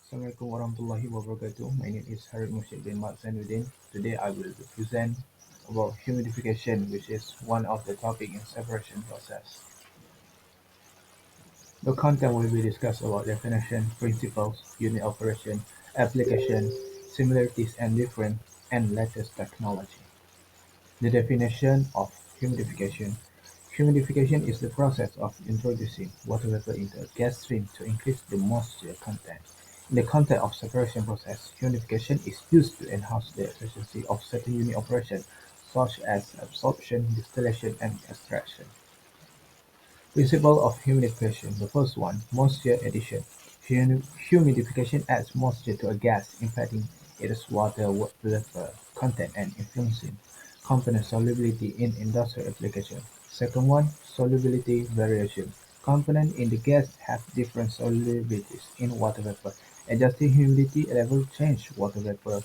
Assalamualaikum warahmatullahi wabarakatuh. My name is Harith Mushid bin Mat Zainuddin. Today I will present about humidification, which is one of the topic in separation process. The content will be discussed about definition, principles, unit operation, application, similarities and difference, and latest technology. The definition of humidification. Humidification is the process of introducing water vapor into a gas stream to increase the moisture content. In the context of separation process, humidification is used to enhance the efficiency of certain unit operations, such as absorption, distillation, and extraction. Principle of humidification. The first one, moisture addition. Humidification adds moisture to a gas, impacting its water vapor content and influencing component solubility in industrial application. Second one, solubility variation. Components in the gas have different solubilities in water vapor. Adjusting humidity level change water vapor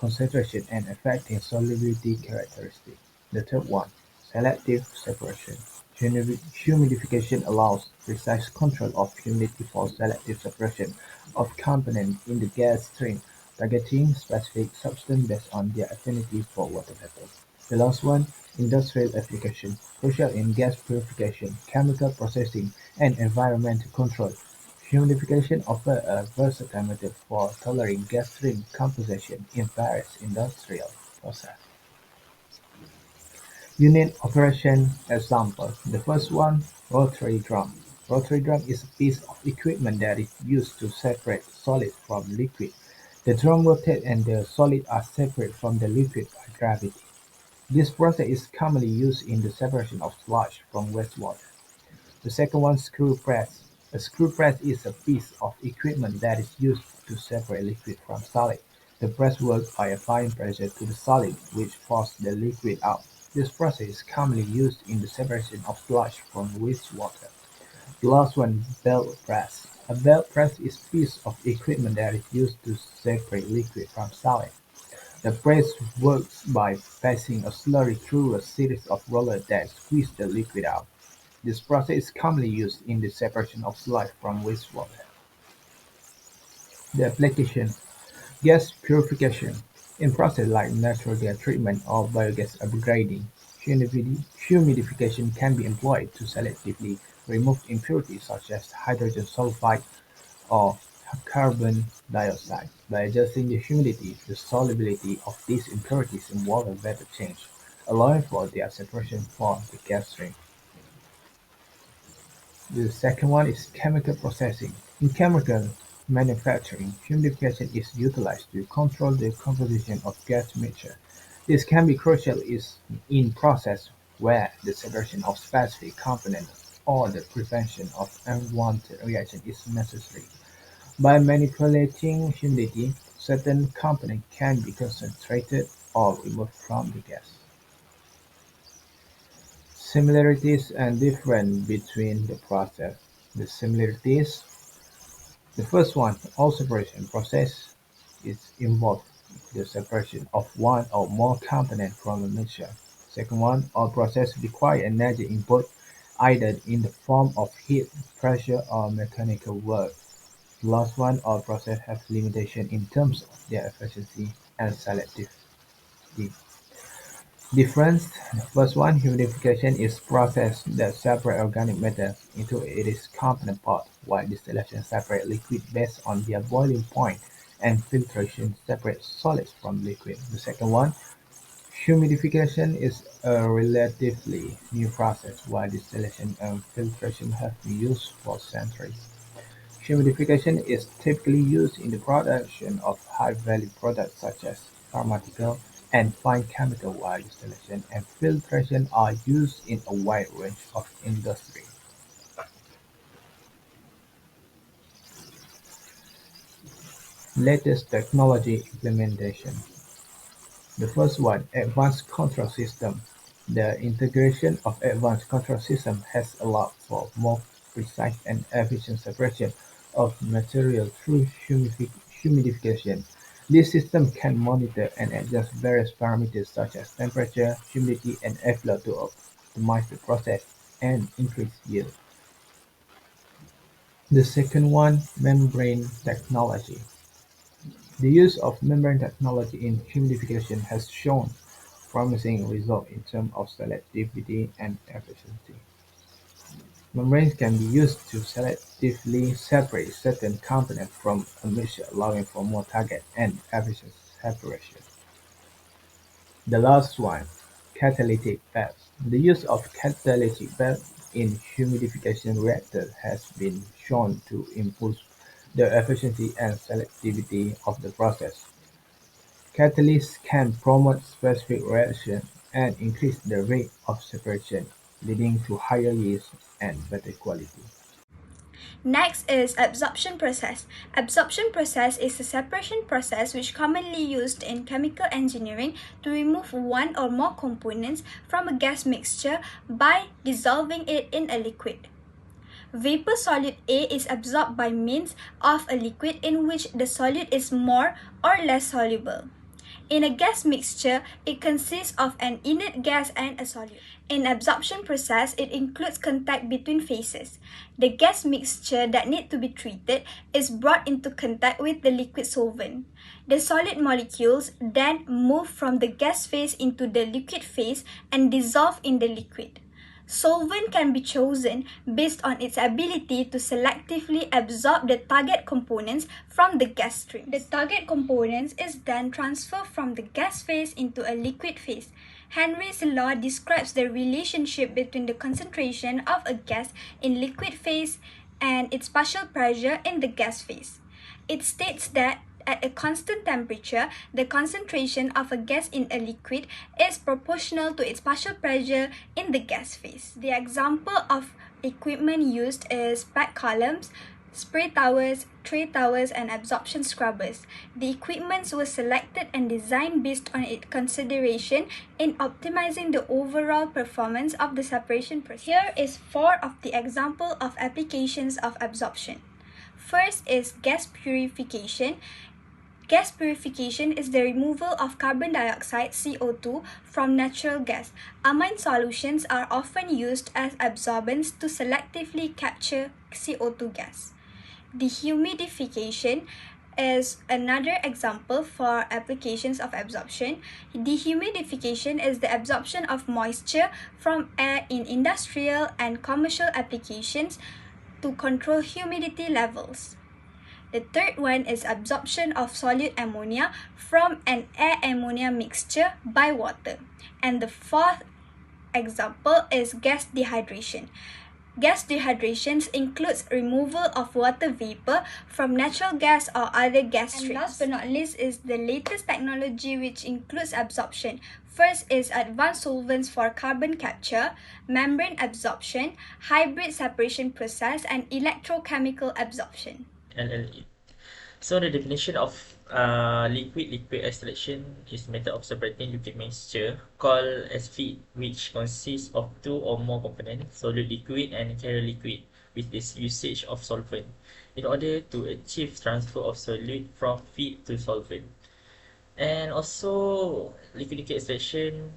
concentration and affecting solubility characteristics. The third one, selective separation. Humidification allows precise control of humidity for selective separation of components in the gas stream, targeting specific substances based on their affinity for water vapor. The last one, industrial application, crucial in gas purification, chemical processing, and environmental control. Humidification offers a versatile method for tolerating gas stream composition in various industrial processes. Unit operation example. The first one, rotary drum. Rotary drum is a piece of equipment that is used to separate solid from liquid. The drum rotates and the solid are separated from the liquid by gravity. This process is commonly used in the separation of sludge from wastewater. The second one, screw press. A screw press is a piece of equipment that is used to separate liquid from solid. The press works by applying pressure to the solid, which forces the liquid out. This process is commonly used in the separation of sludge from wastewater. The last one, belt press. A belt press is a piece of equipment that is used to separate liquid from solid. The press works by passing a slurry through a series of rollers that squeeze the liquid out. This process is commonly used in the separation of sludge from wastewater. The application: gas purification. In processes like natural gas treatment or biogas upgrading, humidification can be employed to selectively remove impurities such as hydrogen sulfide or carbon dioxide. By adjusting the humidity, the solubility of these impurities in water vapor change, allowing for their separation from the gas stream. The second one is chemical processing. In chemical manufacturing, humidification is utilized to control the composition of gas mixture. This can be crucial in process where the separation of specific components or the prevention of unwanted reaction is necessary. By manipulating humidity, certain components can be concentrated or removed from the gas. Similarities and difference between the process. The similarities: the first one, all separation process is involved the separation of one or more components from a mixture. Second one, all process require energy input either in the form of heat, pressure, or mechanical work. The last one, all process have limitation in terms of their efficiency and selectivity. Difference: the first one, humidification is process that separate organic matter into its component parts, while distillation separates liquid based on their boiling point, and filtration separates solids from liquid. The second one, humidification is a relatively new process, while distillation and filtration have been used for centuries. Humidification is typically used in the production of high-value products such as pharmaceutical and fine chemical, while distillation and filtration are used in a wide range of industries. Latest technology implementation. The first one, advanced control system. The integration of advanced control system has allowed for more precise and efficient separation of material through humidification. This system can monitor and adjust various parameters such as temperature, humidity, and airflow to optimize the process and increase yield. The second one, membrane technology. The use of membrane technology in humidification has shown promising results in terms of selectivity and efficiency. Membranes can be used to selectively separate certain components from a mixture, allowing for more target and efficient separation. The last one, catalytic valves. The use of catalytic valves in humidification reactors has been shown to improve the efficiency and selectivity of the process. Catalysts can promote specific reactions and increase the rate of separation, leading to higher yields and better quality. Next is absorption process. Absorption process is a separation process which commonly used in chemical engineering to remove one or more components from a gas mixture by dissolving it in a liquid. Vapor solute A is absorbed by means of a liquid in which the solute is more or less soluble. In a gas mixture, it consists of an inert gas and a solute. In absorption process, it includes contact between phases. The gas mixture that need to be treated is brought into contact with the liquid solvent. The solid molecules then move from the gas phase into the liquid phase and dissolve in the liquid. Solvent can be chosen based on its ability to selectively absorb the target components from the gas stream. The target components is then transferred from the gas phase into a liquid phase. Henry's law describes the relationship between the concentration of a gas in liquid phase and its partial pressure in the gas phase. It states that at a constant temperature, the concentration of a gas in a liquid is proportional to its partial pressure in the gas phase. The example of equipment used is pack columns, spray towers, tray towers, and absorption scrubbers. The equipments were selected and designed based on its consideration in optimizing the overall performance of the separation process. Here is 4 of the example of applications of absorption. First is gas purification. Gas purification is the removal of carbon dioxide (CO2) from natural gas. Amine solutions are often used as absorbents to selectively capture CO2 gas. Dehumidification is another example for applications of absorption. Dehumidification is the absorption of moisture from air in industrial and commercial applications to control humidity levels. The third one is absorption of solute ammonia from an air-ammonia mixture by water. And the fourth example is gas dehydration. Gas dehydration includes removal of water vapor from natural gas or other gas streams. And last but not least is the latest technology which includes absorption. First is advanced solvents for carbon capture, membrane absorption, hybrid separation process, and electrochemical absorption. LLE. So the definition of liquid extraction is method of separating liquid mixture called as feed, which consists of 2 or more components, solid liquid and carrier liquid, with this usage of solvent, in order to achieve transfer of solute from feed to solvent. And also liquid extraction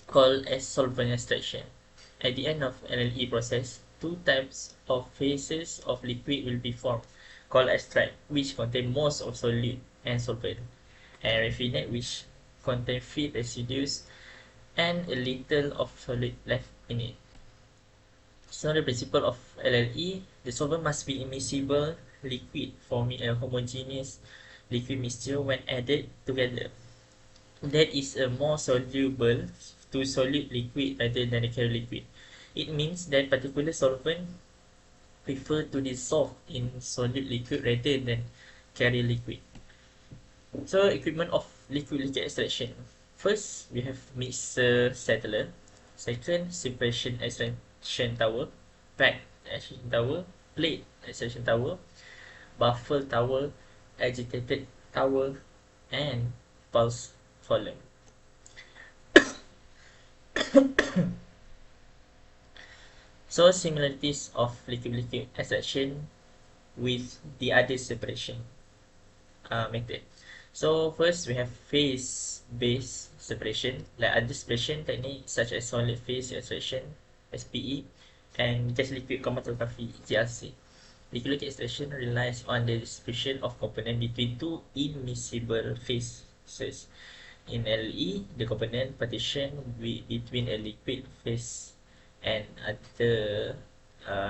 called as solvent extraction. At the end of LLE process, 2 types of phases of liquid will be formed, called extract, which contain most of solute and solvent, and raffinate, which contain feed residues and a little of solute left in it. So the principle of LLE, the solvent must be immiscible liquid, forming a homogeneous liquid mixture when added together. That is a more soluble to solid liquid rather than a carrier liquid. It means that particular solvent prefer to dissolve in solid liquid rather than carrier liquid. So equipment of liquid extraction. First, we have mixer settler. Second, separation extraction tower, pack extraction tower, plate extraction tower, baffle tower, agitated tower, and pulse column. So similarities of liquid extraction with the other separation method. So first we have phase-based separation, like other separation techniques such as solid phase extraction (SPE) and gas liquid chromatography (GLC). Liquid extraction relies on the distribution of component between two immiscible phases. In LE, the component partition between a liquid phase and other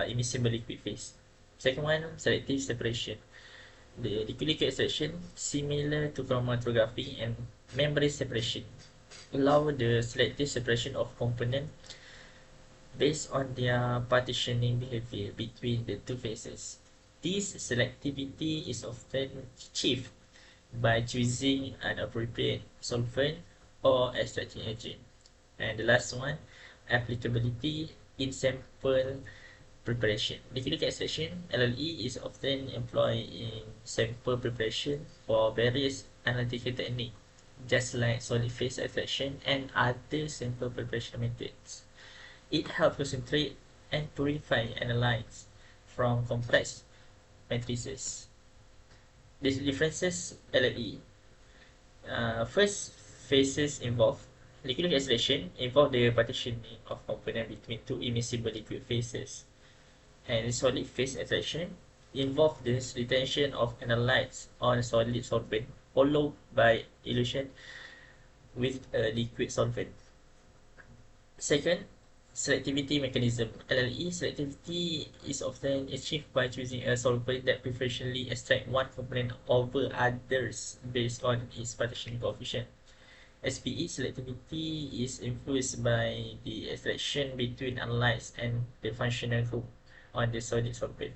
immiscible liquid phase. Second one, selective separation. The liquid extraction, similar to chromatography and membrane separation, allow the selective separation of component based on their partitioning behavior between the two phases. This selectivity is often achieved by choosing an appropriate solvent or extracting agent. And the last one, applicability in sample preparation. Liquid extraction, LLE, is often employed in sample preparation for various analytical techniques, just like solid phase extraction and other sample preparation methods. It helps concentrate and purify analytes from complex matrices. These differences LLE. First phases involve liquid extraction involve the partitioning of component between two immiscible liquid phases, and solid phase extraction involve the retention of analytes on a solid solvent followed by elution with a liquid solvent. Second, selectivity mechanism. LLE selectivity is often achieved by choosing a solvent that preferentially extract one component over others based on its partitioning coefficient. SPE selectivity is influenced by the extraction between analytes and the functional group on the solid solvent.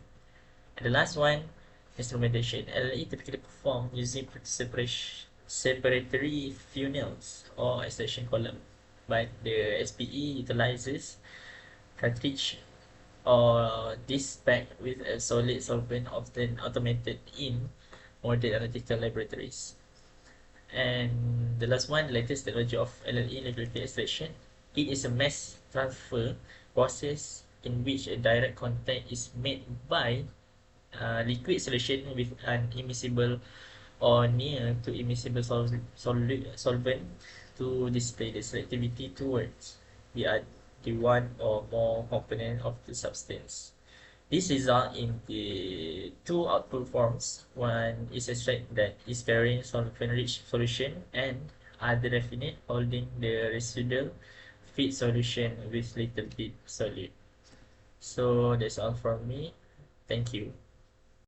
And the last one, instrumentation. LLE typically performed using separatory funnels or extraction column, but the SPE utilizes cartridge or disc packed with a solid solvent, often automated in modern analytical laboratories. And the last one, the latest technology of LLE, liquid extraction. It is a mass transfer process in which a direct contact is made by liquid solution with an immiscible or near to immiscible solvent to display the selectivity towards the one or more component of the substance. This results in the two output forms. One is extract that is carrying solvent-rich solution, and other definite holding the residual feed solution with little bit solute. So that's all from me. Thank you.